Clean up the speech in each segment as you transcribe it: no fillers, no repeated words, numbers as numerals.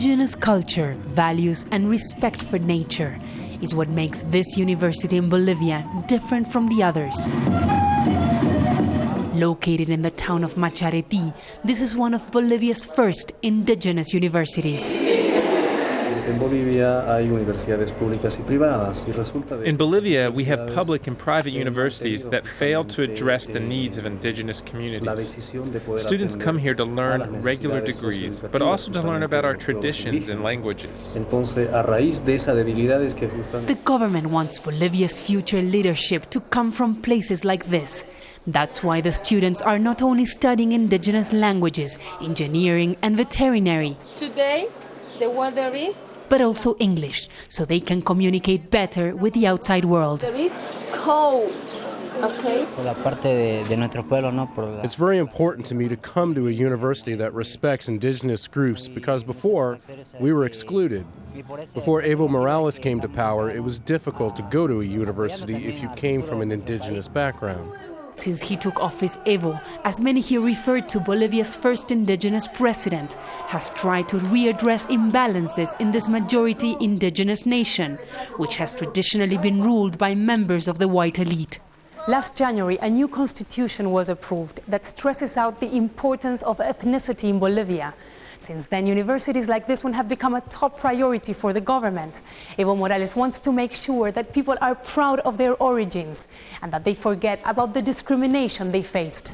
Indigenous culture, values, and respect for nature is what makes this university in Bolivia different from the others. Located in the town of Machareti, this is one of Bolivia's first indigenous universities. In Bolivia, we have public and private universities that fail to address the needs of indigenous communities. Students come here to learn regular degrees, but also to learn about our traditions and languages. The government wants Bolivia's future leadership to come from places like this. That's why the students are not only studying indigenous languages, engineering, and veterinary. Today, the weather is but also English, so they can communicate better with the outside world. It is cold, okay? It's very important to me to come to a university that respects indigenous groups because before, we were excluded. Before Evo Morales came to power, it was difficult to go to a university if you came from an indigenous background. Since he took office, Evo, as many here referred to Bolivia's first indigenous president, has tried to readdress imbalances in this majority indigenous nation, which has traditionally been ruled by members of the white elite. Last January, a new constitution was approved that stresses out the importance of ethnicity in Bolivia. Since then, universities like this one have become a top priority for the government. Evo Morales wants to make sure that people are proud of their origins and that they forget about the discrimination they faced.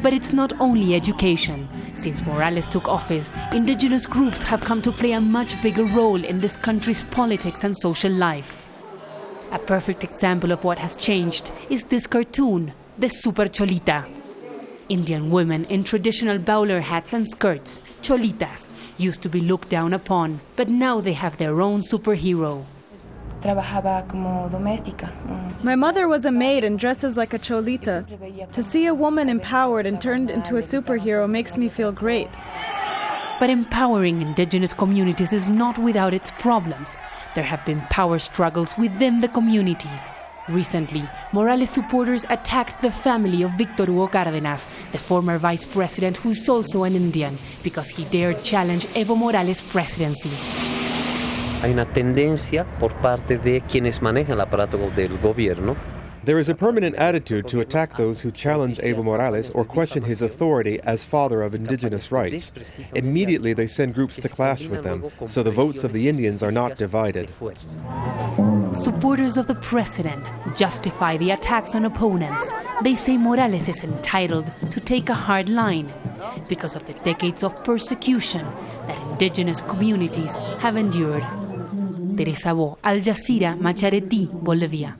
But it's not only education. Since Morales took office, indigenous groups have come to play a much bigger role in this country's politics and social life. A perfect example of what has changed is this cartoon, the Super Cholita. Indian women in traditional bowler hats and skirts, cholitas, used to be looked down upon, but now they have their own superhero. My mother was a maid and dresses like a cholita. To see a woman empowered and turned into a superhero makes me feel great. But empowering indigenous communities is not without its problems. There have been power struggles within the communities. Recently, Morales supporters attacked the family of Víctor Hugo Cárdenas, the former vice president who's also an Indian, because he dared challenge Evo Morales' presidency. Hay una tendencia por parte de quienes manejan el aparato del gobierno. There is a permanent attitude to attack those who challenge Evo Morales or question his authority as father of indigenous rights. Immediately they send groups to clash with them, so the votes of the Indians are not divided. Supporters of the president justify the attacks on opponents. They say Morales is entitled to take a hard line because of the decades of persecution that indigenous communities have endured. Teresa Bo, Jazeera, Machareti, Bolivia.